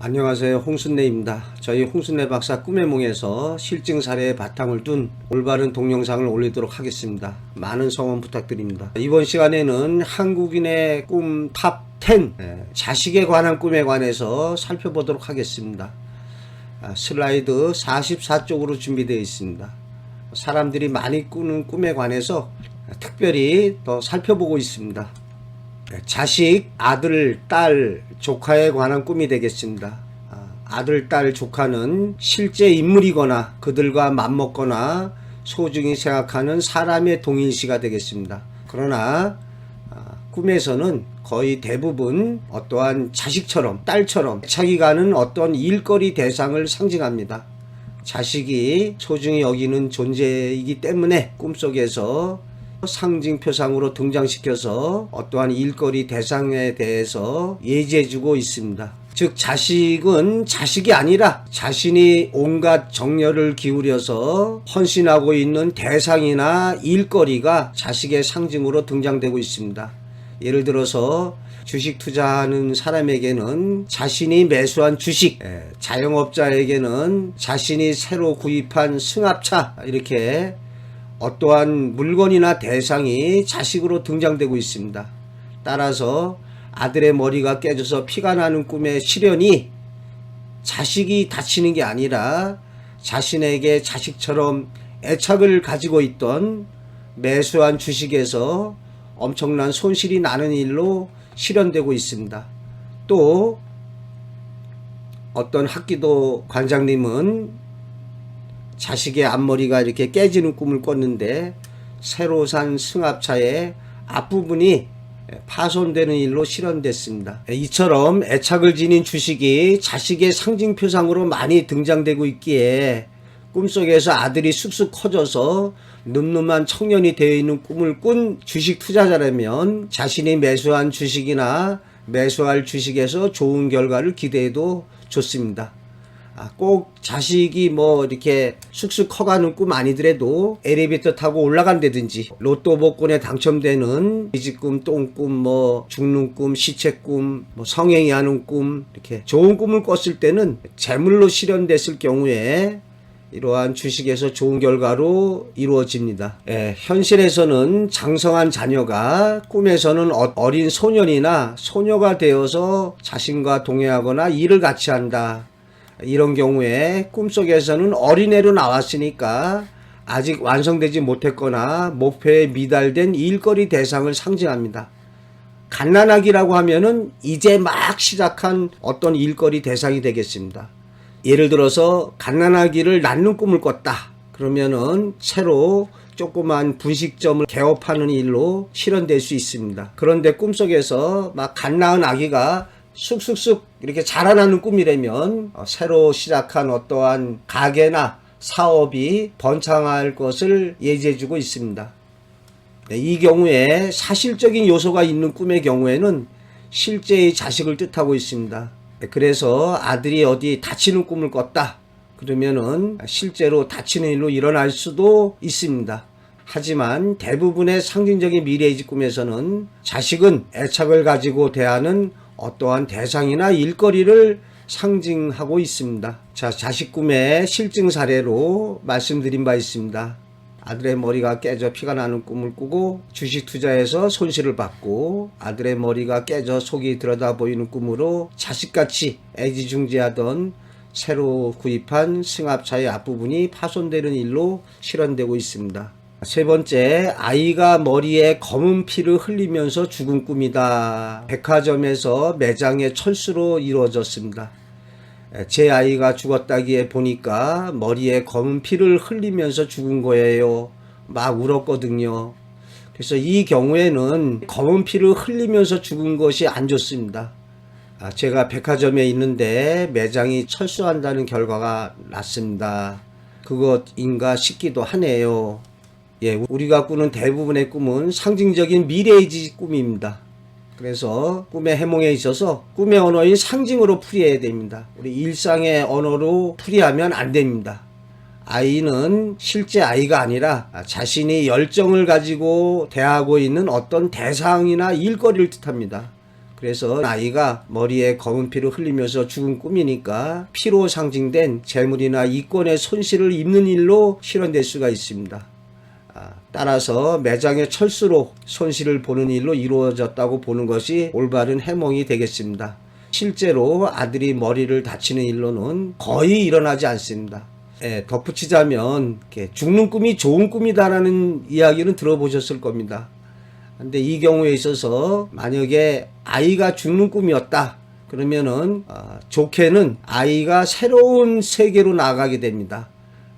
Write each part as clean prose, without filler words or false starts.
안녕하세요, 홍순례입니다. 저희 홍순례 박사 꿈의 몽에서 실증 사례에 바탕을 둔 올바른 동영상을 올리도록 하겠습니다. 많은 성원 부탁드립니다. 이번 시간에는 한국인의 꿈 탑 10 자식에 관한 꿈에 관해서 살펴보도록 하겠습니다. 슬라이드 44쪽으로 준비되어 있습니다. 사람들이 많이 꾸는 꿈에 관해서 특별히 더 살펴보고 있습니다. 자식, 아들, 딸, 조카에 관한 꿈이 되겠습니다. 아들, 딸, 조카는 실제 인물이거나 그들과 맞먹거나 소중히 생각하는 사람의 동일시가 되겠습니다. 그러나 꿈에서는 거의 대부분 어떠한 자식처럼, 딸처럼 애착이 가는 어떤 일거리 대상을 상징합니다. 자식이 소중히 여기는 존재이기 때문에 꿈속에서 상징표상으로 등장시켜서 어떠한 일거리 대상에 대해서 예지해주고 있습니다. 즉 자식은 자식이 아니라 자신이 온갖 정열을 기울여서 헌신하고 있는 대상이나 일거리가 자식의 상징으로 등장되고 있습니다. 예를 들어서 주식 투자하는 사람에게는 자신이 매수한 주식, 자영업자에게는 자신이 새로 구입한 승합차, 이렇게 어떠한 물건이나 대상이 자식으로 등장되고 있습니다. 따라서 아들의 머리가 깨져서 피가 나는 꿈의 실현이 자식이 다치는 게 아니라 자신에게 자식처럼 애착을 가지고 있던 매수한 주식에서 엄청난 손실이 나는 일로 실현되고 있습니다. 또 어떤 학기도 관장님은 자식의 앞머리가 이렇게 깨지는 꿈을 꿨는데 새로 산 승합차의 앞부분이 파손되는 일로 실현됐습니다. 이처럼 애착을 지닌 주식이 자식의 상징표상으로 많이 등장되고 있기에 꿈속에서 아들이 쑥쑥 커져서 늠름한 청년이 되어 있는 꿈을 꾼 주식 투자자라면 자신이 매수한 주식이나 매수할 주식에서 좋은 결과를 기대해도 좋습니다. 꼭 자식이 이렇게 쑥쑥 커가는 꿈 아니더라도 엘리베이터 타고 올라간다든지 로또 복권에 당첨되는 돼지꿈, 똥꿈, 죽는 꿈, 시체꿈, 성행위 하는 꿈, 이렇게 좋은 꿈을 꿨을 때는 재물로 실현됐을 경우에 이러한 주식에서 좋은 결과로 이루어집니다. 현실에서는 장성한 자녀가 꿈에서는 어린 소년이나 소녀가 되어서 자신과 동행하거나 일을 같이 한다. 이런 경우에 꿈속에서는 어린애로 나왔으니까 아직 완성되지 못했거나 목표에 미달된 일거리 대상을 상징합니다. 갓난아기라고 하면은 이제 막 시작한 어떤 일거리 대상이 되겠습니다. 예를 들어서 갓난아기를 낳는 꿈을 꿨다. 그러면은 새로 조그만 분식점을 개업하는 일로 실현될 수 있습니다. 그런데 꿈속에서 막 갓 낳은 아기가 쑥쑥쑥 이렇게 자라나는 꿈이라면 새로 시작한 어떠한 가게나 사업이 번창할 것을 예지해주고 있습니다. 이 경우에 사실적인 요소가 있는 꿈의 경우에는 실제의 자식을 뜻하고 있습니다. 그래서 아들이 어디 다치는 꿈을 꿨다. 그러면은 실제로 다치는 일로 일어날 수도 있습니다. 하지만 대부분의 상징적인 미래의지 꿈에서는 자식은 애착을 가지고 대하는 어떠한 대상이나 일거리를 상징하고 있습니다. 자, 자식 꿈의 실증 사례로 말씀드린 바 있습니다. 아들의 머리가 깨져 피가 나는 꿈을 꾸고 주식 투자에서 손실을 받고 아들의 머리가 깨져 속이 들여다 보이는 꿈으로 자식같이 애지중지하던 새로 구입한 승합차의 앞부분이 파손되는 일로 실현되고 있습니다. 세 번째, 아이가 머리에 검은 피를 흘리면서 죽은 꿈이다. 백화점에서 매장의 철수로 이루어졌습니다. 제 아이가 죽었다기에 보니까 머리에 검은 피를 흘리면서 죽은 거예요. 막 울었거든요. 그래서 이 경우에는 검은 피를 흘리면서 죽은 것이 안 좋습니다. 제가 백화점에 있는데 매장이 철수한다는 결과가 났습니다. 그것인가 싶기도 하네요. 우리가 꾸는 대부분의 꿈은 상징적인 미래의지 꿈입니다. 그래서 꿈의 해몽에 있어서 꿈의 언어인 상징으로 풀이해야 됩니다. 우리 일상의 언어로 풀이하면 안 됩니다. 아이는 실제 아이가 아니라 자신이 열정을 가지고 대하고 있는 어떤 대상이나 일거리를 뜻합니다. 그래서 아이가 머리에 검은 피를 흘리면서 죽은 꿈이니까 피로 상징된 재물이나 이권의 손실을 입는 일로 실현될 수가 있습니다. 따라서 매장의 철수로 손실을 보는 일로 이루어졌다고 보는 것이 올바른 해몽이 되겠습니다. 실제로 아들이 머리를 다치는 일로는 거의 일어나지 않습니다. 덧붙이자면 죽는 꿈이 좋은 꿈이다라는 이야기는 들어보셨을 겁니다. 근데 이 경우에 있어서 만약에 아이가 죽는 꿈이었다 그러면은 좋게는 아이가 새로운 세계로 나아가게 됩니다.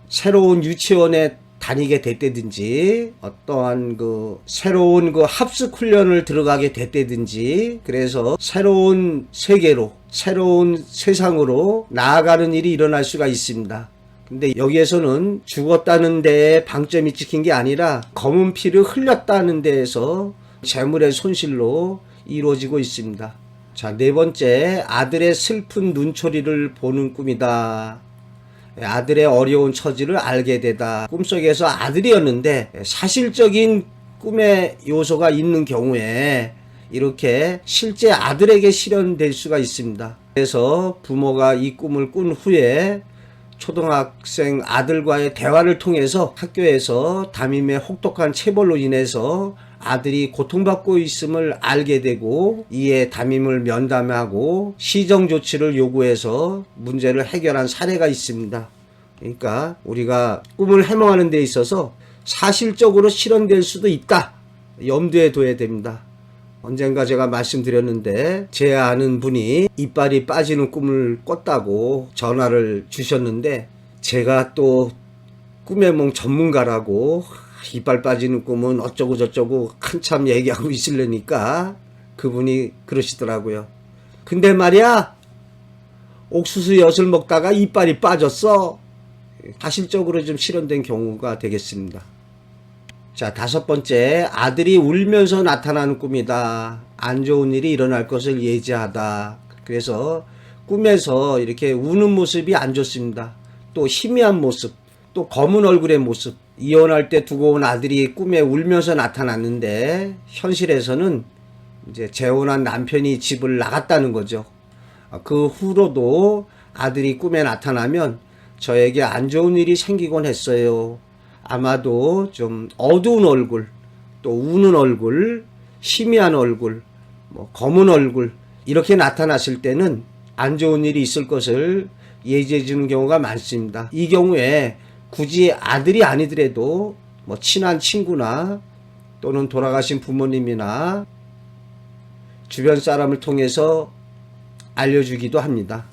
새로운 유치원에 다니게 됐다든지 어떠한 새로운 합숙 훈련을 들어가게 됐다든지 그래서 새로운 세계로 새로운 세상으로 나아가는 일이 일어날 수가 있습니다. 근데 여기에서는 죽었다는 데에 방점이 찍힌 게 아니라 검은 피를 흘렸다는 데에서 재물의 손실로 이루어지고 있습니다. 자, 네 번째, 아들의 슬픈 눈초리를 보는 꿈이다. 아들의 어려운 처지를 알게 되다. 꿈속에서 아들이었는데 사실적인 꿈의 요소가 있는 경우에 이렇게 실제 아들에게 실현될 수가 있습니다. 그래서 부모가 이 꿈을 꾼 후에 초등학생 아들과의 대화를 통해서 학교에서 담임의 혹독한 체벌로 인해서 아들이 고통받고 있음을 알게 되고 이에 담임을 면담하고 시정조치를 요구해서 문제를 해결한 사례가 있습니다. 그러니까 우리가 꿈을 해몽하는 데 있어서 사실적으로 실현될 수도 있다. 염두에 둬야 됩니다. 언젠가 제가 말씀드렸는데 제 아는 분이 이빨이 빠지는 꿈을 꿨다고 전화를 주셨는데 제가 또 꿈해몽 전문가라고 이빨 빠지는 꿈은 어쩌고 저쩌고 한참 얘기하고 있으려니까 그분이 그러시더라고요. 근데 말이야 옥수수 엿을 먹다가 이빨이 빠졌어. 사실적으로 좀 실현된 경우가 되겠습니다. 자, 다섯 번째, 아들이 울면서 나타나는 꿈이다. 안 좋은 일이 일어날 것을 예지하다. 그래서 꿈에서 이렇게 우는 모습이 안 좋습니다. 또 희미한 모습, 또 검은 얼굴의 모습. 이혼할 때 두고 온 아들이 꿈에 울면서 나타났는데 현실에서는 이제 재혼한 남편이 집을 나갔다는 거죠. 그 후로도 아들이 꿈에 나타나면 저에게 안 좋은 일이 생기곤 했어요. 아마도 좀 어두운 얼굴, 또 우는 얼굴, 희미한 얼굴, 검은 얼굴 이렇게 나타났을 때는 안 좋은 일이 있을 것을 예지해 주는 경우가 많습니다. 이 경우에 굳이 아들이 아니더라도 친한 친구나 또는 돌아가신 부모님이나 주변 사람을 통해서 알려주기도 합니다.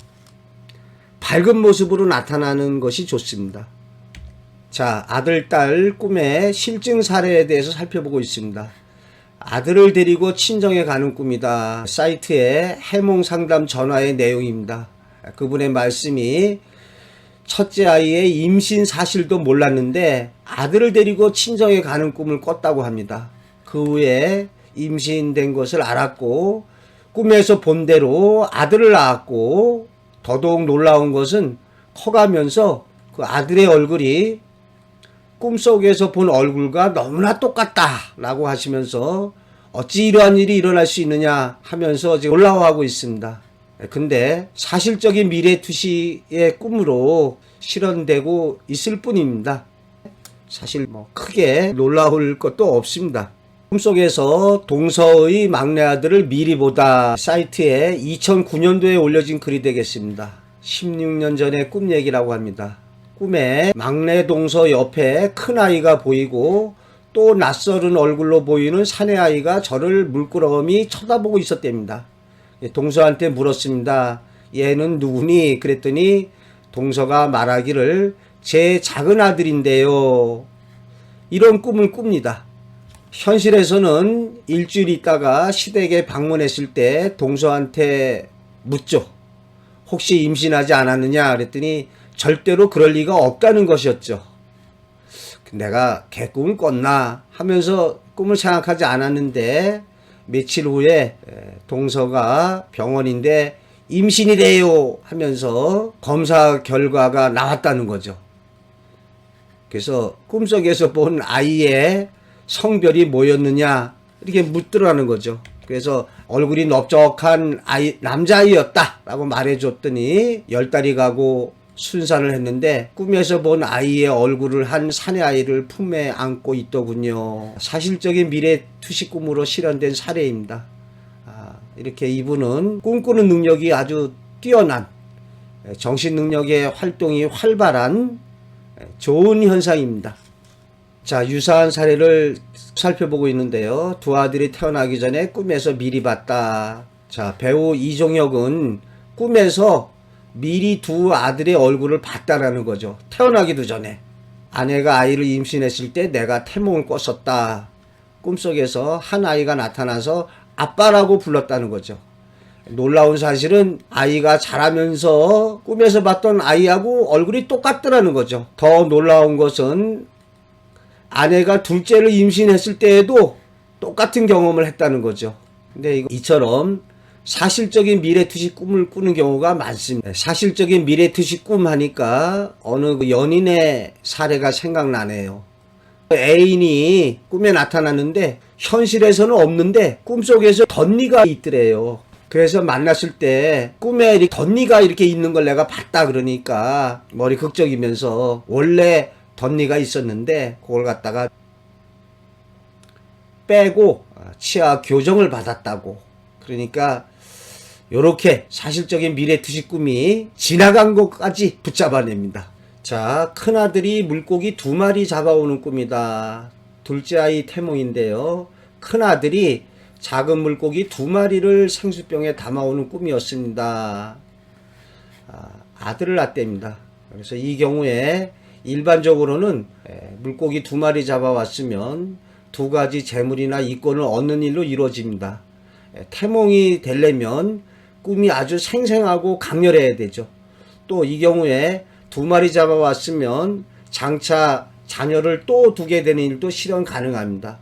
밝은 모습으로 나타나는 것이 좋습니다. 자, 아들, 딸 꿈의 실증 사례에 대해서 살펴보고 있습니다. 아들을 데리고 친정에 가는 꿈이다. 사이트의 해몽 상담 전화의 내용입니다. 그분의 말씀이 첫째 아이의 임신 사실도 몰랐는데 아들을 데리고 친정에 가는 꿈을 꿨다고 합니다. 그 후에 임신된 것을 알았고 꿈에서 본 대로 아들을 낳았고 더더욱 놀라운 것은 커가면서 그 아들의 얼굴이 꿈속에서 본 얼굴과 너무나 똑같다라고 하시면서 어찌 이러한 일이 일어날 수 있느냐 하면서 지금 놀라워하고 있습니다. 근데 사실적인 미래투시의 꿈으로 실현되고 있을 뿐입니다. 사실 크게 놀라울 것도 없습니다. 꿈속에서 동서의 막내 아들을 미리 보다 사이트에 2009년도에 올려진 글이 되겠습니다. 16년 전의 꿈 얘기라고 합니다. 꿈에 막내 동서 옆에 큰아이가 보이고 또 낯설은 얼굴로 보이는 사내아이가 저를 물끄러미 쳐다보고 있었답니다. 동서한테 물었습니다. 얘는 누구니? 그랬더니 동서가 말하기를 제 작은 아들인데요. 이런 꿈을 꿉니다. 현실에서는 일주일 있다가 시댁에 방문했을 때 동서한테 묻죠. 혹시 임신하지 않았느냐? 그랬더니 절대로 그럴 리가 없다는 것이었죠. 내가 개꿈을 꿨나 하면서 꿈을 생각하지 않았는데 며칠 후에 동서가 병원인데 임신이래요 하면서 검사 결과가 나왔다는 거죠. 그래서 꿈속에서 본 아이의 성별이 뭐였느냐 이렇게 묻더라는 거죠. 그래서 얼굴이 넓적한 남자아이였다라고 말해줬더니 10달이 가고 순산을 했는데 꿈에서 본 아이의 얼굴을 한 사내 아이를 품에 안고 있더군요. 사실적인 미래 투시 꿈으로 실현된 사례입니다. 이렇게 이분은 꿈꾸는 능력이 아주 뛰어난, 정신 능력의 활동이 활발한 좋은 현상입니다. 자, 유사한 사례를 살펴보고 있는데요. 두 아들이 태어나기 전에 꿈에서 미리 봤다. 자, 배우 이종혁은 꿈에서 미리 두 아들의 얼굴을 봤다라는 거죠. 태어나기도 전에. 아내가 아이를 임신했을 때 내가 태몽을 꿨었다. 꿈속에서 한 아이가 나타나서 아빠라고 불렀다는 거죠. 놀라운 사실은 아이가 자라면서 꿈에서 봤던 아이하고 얼굴이 똑같더라는 거죠. 더 놀라운 것은 아내가 둘째를 임신했을 때에도 똑같은 경험을 했다는 거죠. 근데 이처럼 사실적인 미래투시 꿈을 꾸는 경우가 많습니다. 사실적인 미래투시 꿈 하니까 어느 연인의 사례가 생각나네요. 애인이 꿈에 나타났는데 현실에서는 없는데 꿈속에서 덧니가 있더래요. 그래서 만났을 때 꿈에 덧니가 이렇게 있는 걸 내가 봤다 그러니까 머리 극적이면서 원래 덧니가 있었는데 그걸 갖다가 빼고 치아 교정을 받았다고. 그러니까 요렇게 사실적인 미래투시 꿈이 지나간 것까지 붙잡아냅니다. 자, 큰아들이 물고기 2마리 잡아오는 꿈이다. 둘째 아이 태몽인데요. 큰아들이 작은 물고기 2마리를 생수병에 담아오는 꿈이었습니다. 아들을 낳답니다. 그래서 이 경우에 일반적으로는 물고기 2마리 잡아왔으면 2가지 재물이나 이권을 얻는 일로 이루어집니다. 태몽이 되려면 꿈이 아주 생생하고 강렬해야 되죠. 또 이 경우에 2마리 잡아왔으면 장차 자녀를 또 두게 되는 일도 실현 가능합니다.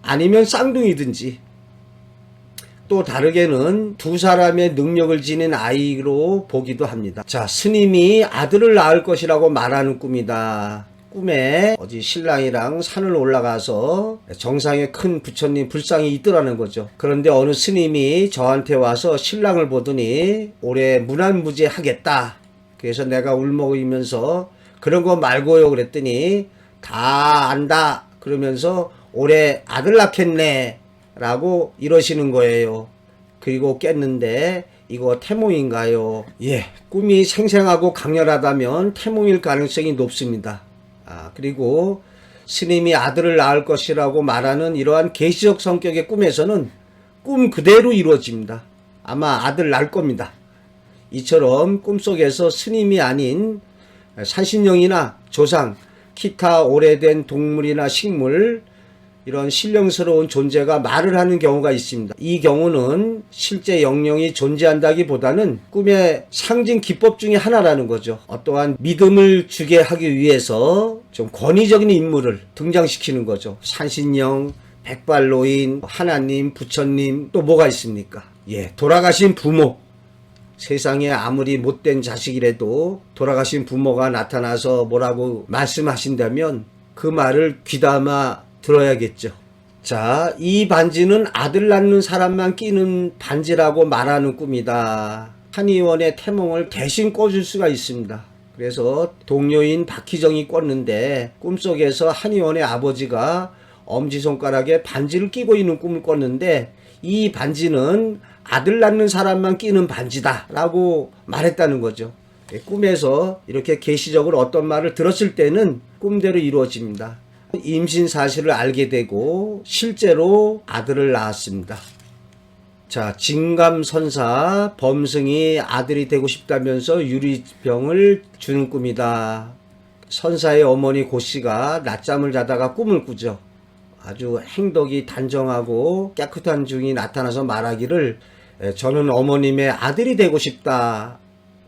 아니면 쌍둥이든지, 또 다르게는 2사람의 능력을 지닌 아이로 보기도 합니다. 자, 스님이 아들을 낳을 것이라고 말하는 꿈이다. 꿈에 어디 신랑이랑 산을 올라가서 정상에 큰 부처님 불상이 있더라는 거죠. 그런데 어느 스님이 저한테 와서 신랑을 보더니 올해 무난무제 하겠다. 그래서 내가 울먹이면서 그런 거 말고요 그랬더니 다 안다 그러면서 올해 아들 낳겠네 라고 이러시는 거예요. 그리고 깼는데 이거 태몽인가요? 예, 꿈이 생생하고 강렬하다면 태몽일 가능성이 높습니다. 그리고 스님이 아들을 낳을 것이라고 말하는 이러한 계시적 성격의 꿈에서는 꿈 그대로 이루어집니다. 아마 아들 낳을 겁니다. 이처럼 꿈속에서 스님이 아닌 산신령이나 조상, 기타 오래된 동물이나 식물, 이런 신령스러운 존재가 말을 하는 경우가 있습니다. 이 경우는 실제 영령이 존재한다기보다는 꿈의 상징 기법 중에 하나라는 거죠. 어떠한 믿음을 주게 하기 위해서 좀 권위적인 인물을 등장시키는 거죠. 산신령, 백발노인, 하나님, 부처님, 또 뭐가 있습니까? 예, 돌아가신 부모. 세상에 아무리 못된 자식이라도 돌아가신 부모가 나타나서 뭐라고 말씀하신다면 그 말을 귀담아 들어야겠죠. 자, 이 반지는 아들 낳는 사람만 끼는 반지라고 말하는 꿈이다. 한의원의 태몽을 대신 꿔줄 수가 있습니다. 그래서 동료인 박희정이 꿨는데 꿈속에서 한의원의 아버지가 엄지손가락에 반지를 끼고 있는 꿈을 꿨는데 이 반지는 아들 낳는 사람만 끼는 반지다 라고 말했다는 거죠. 꿈에서 이렇게 계시적으로 어떤 말을 들었을 때는 꿈대로 이루어집니다. 임신 사실을 알게 되고 실제로 아들을 낳았습니다. 자, 진감선사 범승이 아들이 되고 싶다면서 유리병을 주는 꿈이다. 선사의 어머니 고씨가 낮잠을 자다가 꿈을 꾸죠. 아주 행덕이 단정하고 깨끗한 중이 나타나서 말하기를 저는 어머님의 아들이 되고 싶다.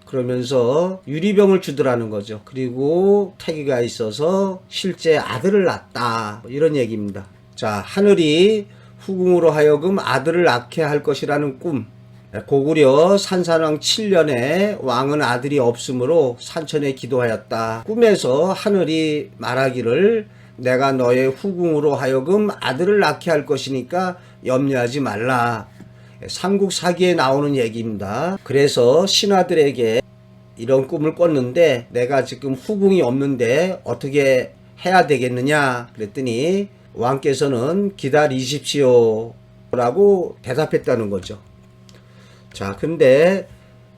그러면서 유리병을 주더라는 거죠. 그리고 태기가 있어서 실제 아들을 낳았다. 이런 얘기입니다. 자, 하늘이 후궁으로 하여금 아들을 낳게 할 것이라는 꿈. 고구려 산산왕 7년에 왕은 아들이 없으므로 산천에 기도하였다. 꿈에서 하늘이 말하기를 내가 너의 후궁으로 하여금 아들을 낳게 할 것이니까 염려하지 말라. 삼국사기에 나오는 얘기입니다. 그래서 신하들에게 이런 꿈을 꿨는데 내가 지금 후궁이 없는데 어떻게 해야 되겠느냐 그랬더니 왕께서는 기다리십시오 라고 대답했다는 거죠. 자, 근데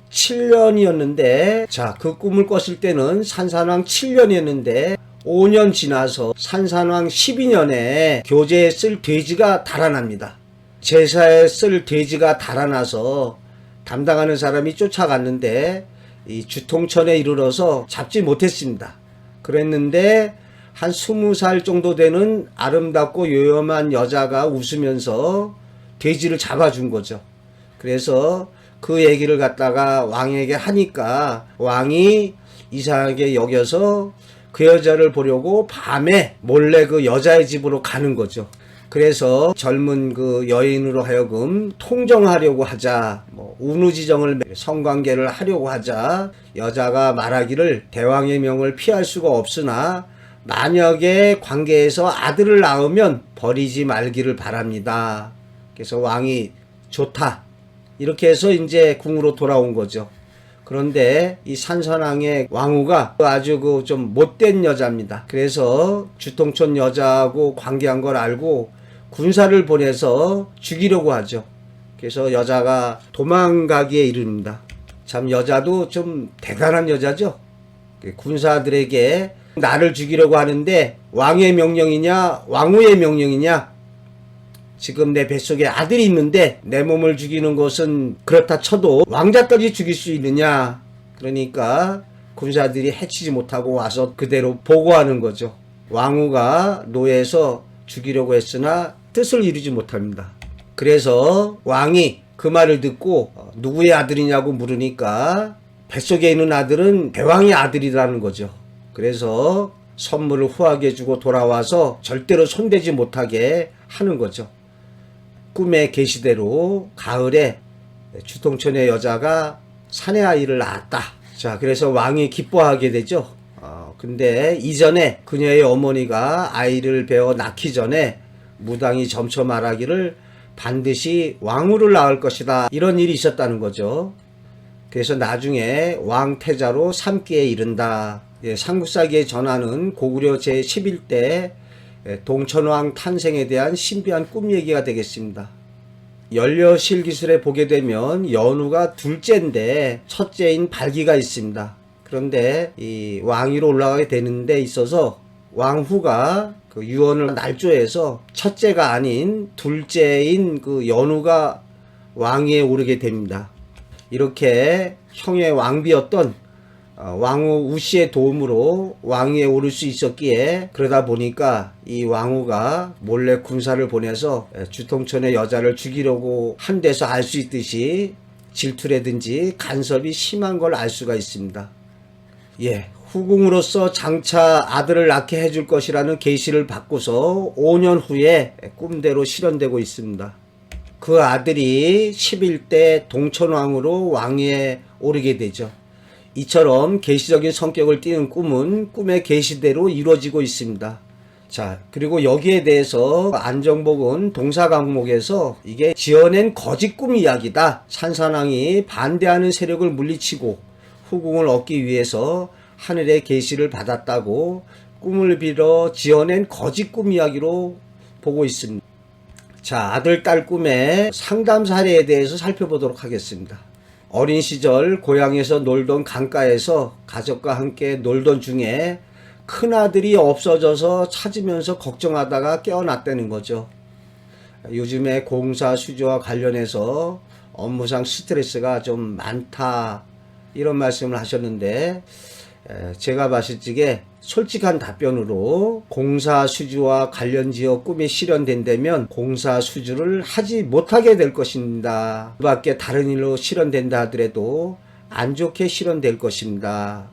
7년이었는데 그 꿈을 꿨을 때는 산산왕 7년이었는데 5년 지나서 산산왕 12년에 교제에 쓸 돼지가 달아납니다. 제사에 쓸 돼지가 달아나서 담당하는 사람이 쫓아갔는데 이 주통천에 이르러서 잡지 못했습니다. 그랬는데 한 20살 정도 되는 아름답고 요염한 여자가 웃으면서 돼지를 잡아준 거죠. 그래서 그 얘기를 갖다가 왕에게 하니까 왕이 이상하게 여겨서 그 여자를 보려고 밤에 몰래 그 여자의 집으로 가는 거죠. 그래서 젊은 그 여인으로 하여금 통정하려고 하자, 운우지정을 성관계를 하려고 하자 여자가 말하기를 대왕의 명을 피할 수가 없으나 만약에 관계에서 아들을 낳으면 버리지 말기를 바랍니다. 그래서 왕이 좋다 이렇게 해서 이제 궁으로 돌아온 거죠. 그런데 이 산산왕의 왕후가 아주 그 좀 못된 여자입니다. 그래서 주통천 여자하고 관계한 걸 알고 군사를 보내서 죽이려고 하죠. 그래서 여자가 도망가기에 이릅니다. 참 여자도 좀 대단한 여자죠. 군사들에게 나를 죽이려고 하는데 왕의 명령이냐 왕후의 명령이냐, 지금 내 뱃속에 아들이 있는데 내 몸을 죽이는 것은 그렇다 쳐도 왕자까지 죽일 수 있느냐. 그러니까 군사들이 해치지 못하고 와서 그대로 보고하는 거죠. 왕후가 노예에서 죽이려고 했으나 뜻을 이루지 못합니다. 그래서 왕이 그 말을 듣고 누구의 아들이냐고 물으니까 뱃속에 있는 아들은 대왕의 아들이라는 거죠. 그래서 선물을 후하게 주고 돌아와서 절대로 손대지 못하게 하는 거죠. 꿈의 계시대로 가을에 주통천의 여자가 사내 아이를 낳았다. 자, 그래서 왕이 기뻐하게 되죠. 근데 이전에 그녀의 어머니가 아이를 베어 낳기 전에 무당이 점쳐 말하기를 반드시 왕후를 낳을 것이다. 이런 일이 있었다는 거죠. 그래서 나중에 왕태자로 삼기에 이른다. 삼국사기에 전하는 고구려 제11대 동천왕 탄생에 대한 신비한 꿈 얘기가 되겠습니다. 연려실기술에 보게 되면 연우가 둘째인데 첫째인 발기가 있습니다. 그런데 이 왕위로 올라가게 되는 데 있어서 왕후가 그 유언을 날조해서 첫째가 아닌 둘째인 그 연우가 왕위에 오르게 됩니다. 이렇게 형의 왕비였던 왕후 우씨의 도움으로 왕위에 오를 수 있었기에, 그러다 보니까 이 왕후가 몰래 군사를 보내서 주통천의 여자를 죽이려고 한 데서 알 수 있듯이 질투라든지 간섭이 심한 걸 알 수가 있습니다. 후궁으로서 장차 아들을 낳게 해줄 것이라는 계시를 받고서 5년 후에 꿈대로 실현되고 있습니다. 그 아들이 11대 동천왕으로 왕위에 오르게 되죠. 이처럼 계시적인 성격을 띠는 꿈은 꿈의 계시대로 이루어지고 있습니다. 자, 그리고 여기에 대해서 안정복은 동사강목에서 이게 지어낸 거짓 꿈 이야기다. 산산왕이 반대하는 세력을 물리치고 후궁을 얻기 위해서 하늘의 계시를 받았다고 꿈을 빌어 지어낸 거짓 꿈 이야기로 보고 있습니다. 자, 아들, 딸 꿈의 상담 사례에 대해서 살펴보도록 하겠습니다. 어린 시절 고향에서 놀던 강가에서 가족과 함께 놀던 중에 큰아들이 없어져서 찾으면서 걱정하다가 깨어났다는 거죠. 요즘에 공사 수주와 관련해서 업무상 스트레스가 좀 많다, 이런 말씀을 하셨는데, 제가 봤을 적에 솔직한 답변으로 공사 수주와 관련 지역 꿈이 실현된다면 공사 수주를 하지 못하게 될 것입니다. 그 밖에 다른 일로 실현된다 하더라도 안 좋게 실현될 것입니다.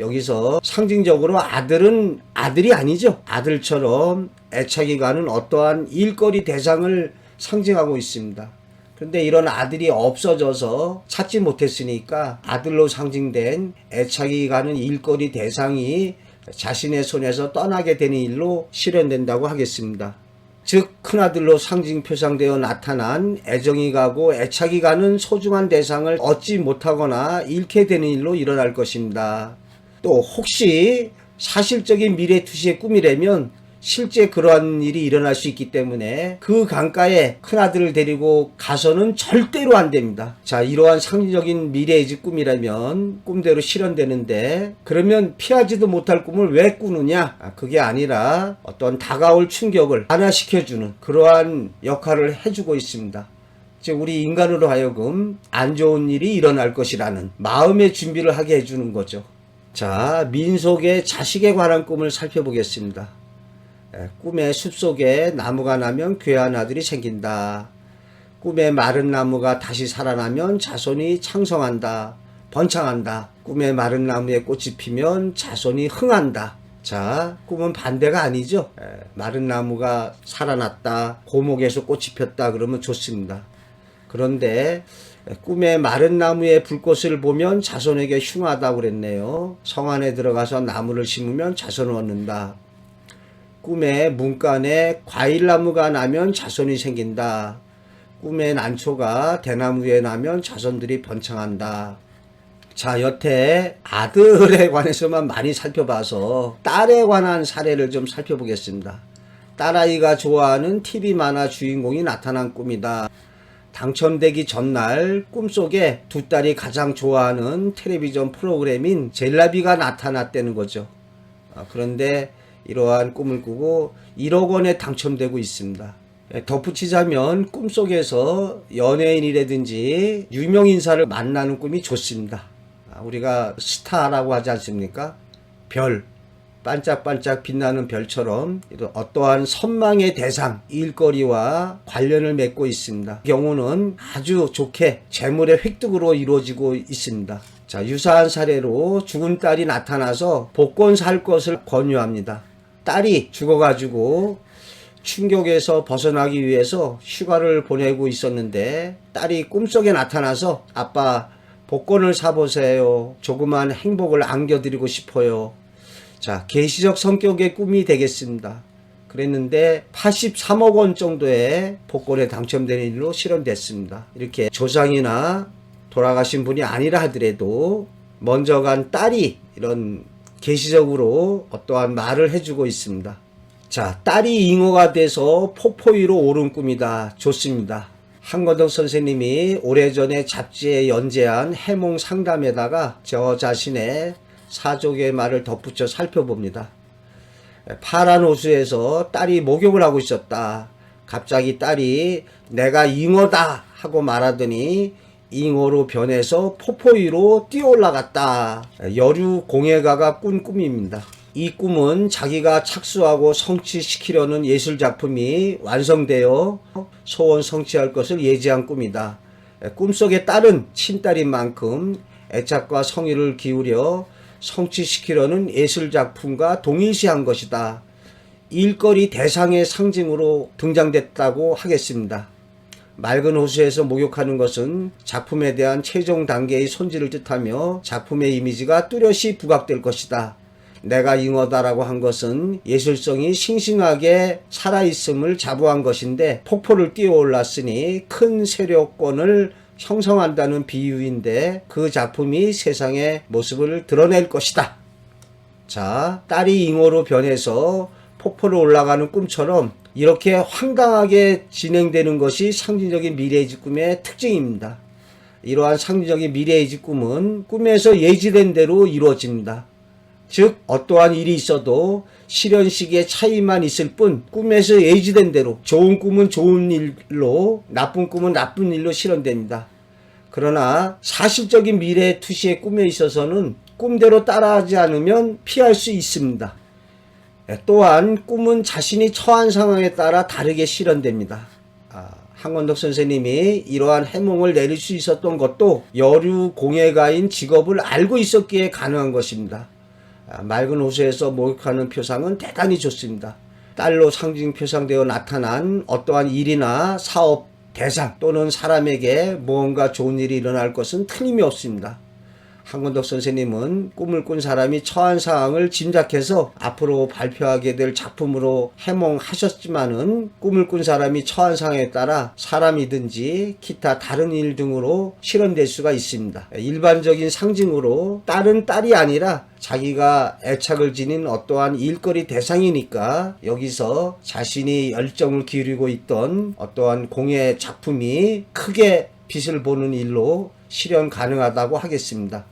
여기서 상징적으로 아들은 아들이 아니죠. 아들처럼 애착이 가는 어떠한 일거리 대상을 상징하고 있습니다. 그런데 이런 아들이 없어져서 찾지 못했으니까 아들로 상징된 애착이 가는 일거리 대상이 자신의 손에서 떠나게 되는 일로 실현된다고 하겠습니다. 즉 큰아들로 상징 표상되어 나타난 애정이 가고 애착이 가는 소중한 대상을 얻지 못하거나 잃게 되는 일로 일어날 것입니다. 또 혹시 사실적인 미래투시의 꿈이라면 실제 그러한 일이 일어날 수 있기 때문에 그 강가에 큰아들을 데리고 가서는 절대로 안 됩니다. 자, 이러한 상징적인 미래의 꿈이라면 꿈대로 실현되는데 그러면 피하지도 못할 꿈을 왜 꾸느냐? 그게 아니라 어떤 다가올 충격을 완화시켜주는 그러한 역할을 해주고 있습니다. 즉 우리 인간으로 하여금 안 좋은 일이 일어날 것이라는 마음의 준비를 하게 해주는 거죠. 자, 민속의 자식에 관한 꿈을 살펴보겠습니다. 꿈에 숲속에 나무가 나면 귀한 아들이 생긴다. 꿈에 마른 나무가 다시 살아나면 자손이 창성한다. 번창한다. 꿈에 마른 나무에 꽃이 피면 자손이 흥한다. 자, 꿈은 반대가 아니죠. 마른 나무가 살아났다. 고목에서 꽃이 폈다. 그러면 좋습니다. 그런데 꿈에 마른 나무에 불꽃을 보면 자손에게 흉하다고 그랬네요. 성 안에 들어가서 나무를 심으면 자손을 얻는다. 꿈에 문간에 과일나무가 나면 자손이 생긴다. 꿈에 난초가 대나무 위에 나면 자손들이 번창한다. 자, 여태 아들에 관해서만 많이 살펴봐서 딸에 관한 사례를 좀 살펴보겠습니다. 딸아이가 좋아하는 TV 만화 주인공이 나타난 꿈이다. 당첨되기 전날 꿈속에 두 딸이 가장 좋아하는 텔레비전 프로그램인 젤라비가 나타났다는 거죠. 그런데 이러한 꿈을 꾸고 1억 원에 당첨되고 있습니다. 덧붙이자면 꿈속에서 연예인이라든지 유명인사를 만나는 꿈이 좋습니다. 우리가 스타라고 하지 않습니까? 별, 반짝반짝 빛나는 별처럼 어떠한 선망의 대상, 일거리와 관련을 맺고 있습니다. 그 경우는 아주 좋게 재물의 획득으로 이루어지고 있습니다. 자, 유사한 사례로 죽은 딸이 나타나서 복권 살 것을 권유합니다. 딸이 죽어가지고 충격에서 벗어나기 위해서 휴가를 보내고 있었는데 딸이 꿈속에 나타나서 아빠 복권을 사보세요. 조그만 행복을 안겨드리고 싶어요. 자, 계시적 성격의 꿈이 되겠습니다. 그랬는데 83억 원 정도의 복권에 당첨되는 일로 실현됐습니다. 이렇게 조상이나 돌아가신 분이 아니라 하더라도 먼저 간 딸이 이런 계시적으로 어떠한 말을 해주고 있습니다. 자, 딸이 잉어가 돼서 폭포 위로 오른 꿈이다. 좋습니다. 한건덕 선생님이 오래전에 잡지에 연재한 해몽 상담에다가 저 자신의 사족의 말을 덧붙여 살펴봅니다. 파란 호수에서 딸이 목욕을 하고 있었다. 갑자기 딸이 내가 잉어다 하고 말하더니 잉어로 변해서 폭포 위로 뛰어 올라갔다. 여류 공예가가 꾼 꿈입니다. 이 꿈은 자기가 착수하고 성취시키려는 예술작품이 완성되어 소원 성취할 것을 예지한 꿈이다. 꿈속의 딸은 친딸인 만큼 애착과 성의를 기울여 성취시키려는 예술작품과 동일시한 것이다. 일거리 대상의 상징으로 등장됐다고 하겠습니다. 맑은 호수에서 목욕하는 것은 작품에 대한 최종 단계의 손질을 뜻하며 작품의 이미지가 뚜렷이 부각될 것이다. 내가 잉어다라고 한 것은 예술성이 싱싱하게 살아있음을 자부한 것인데 폭포를 뛰어올랐으니 큰 세력권을 형성한다는 비유인데 그 작품이 세상의 모습을 드러낼 것이다. 자, 딸이 잉어로 변해서 폭포로 올라가는 꿈처럼 이렇게 황당하게 진행되는 것이 상징적인 미래의지 꿈의 특징입니다. 이러한 상징적인 미래의지 꿈은 꿈에서 예지된 대로 이루어집니다. 즉 어떠한 일이 있어도 실현 시기의 차이만 있을 뿐 꿈에서 예지된 대로 좋은 꿈은 좋은 일로 나쁜 꿈은 나쁜 일로 실현됩니다. 그러나 사실적인 미래 투시의 꿈에 있어서는 꿈대로 따라하지 않으면 피할 수 있습니다. 또한 꿈은 자신이 처한 상황에 따라 다르게 실현됩니다. 한건덕 선생님이 이러한 해몽을 내릴 수 있었던 것도 여류 공예가인 직업을 알고 있었기에 가능한 것입니다. 맑은 호수에서 목욕하는 표상은 대단히 좋습니다. 딸로 상징 표상되어 나타난 어떠한 일이나 사업, 대상 또는 사람에게 무언가 좋은 일이 일어날 것은 틀림이 없습니다. 한건덕 선생님은 꿈을 꾼 사람이 처한 상황을 짐작해서 앞으로 발표하게 될 작품으로 해몽하셨지만은 꿈을 꾼 사람이 처한 상황에 따라 사람이든지 기타 다른 일 등으로 실현될 수가 있습니다. 일반적인 상징으로 딸은 딸이 아니라 자기가 애착을 지닌 어떠한 일거리 대상이니까 여기서 자신이 열정을 기울이고 있던 어떠한 공예 작품이 크게 빛을 보는 일로 실현 가능하다고 하겠습니다.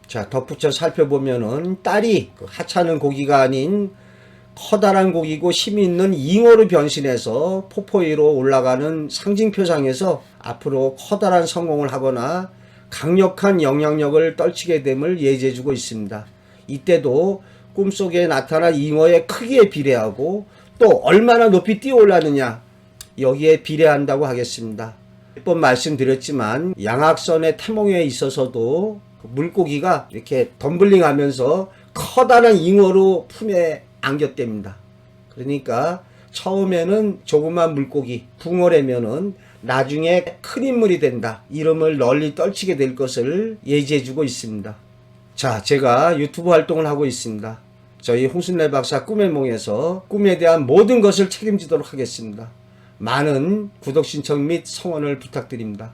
자, 덧붙여 살펴보면은 딸이 그 하찮은 고기가 아닌 커다란 고기고 힘이 있는 잉어로 변신해서 폭포 위로 올라가는 상징표상에서 앞으로 커다란 성공을 하거나 강력한 영향력을 떨치게 됨을 예지해주고 있습니다. 이때도 꿈속에 나타난 잉어의 크기에 비례하고 또 얼마나 높이 뛰어올랐느냐 여기에 비례한다고 하겠습니다. 몇 번 말씀드렸지만 양악선의 태몽에 있어서도 물고기가 이렇게 덤블링 하면서 커다란 잉어로 품에 안겼답니다. 그러니까 처음에는 조그만 물고기, 붕어라면은 나중에 큰 인물이 된다. 이름을 널리 떨치게 될 것을 예지해주고 있습니다. 자, 제가 유튜브 활동을 하고 있습니다. 저희 홍순래 박사 꿈의 몽에서 꿈에 대한 모든 것을 책임지도록 하겠습니다. 많은 구독 신청 및 성원을 부탁드립니다.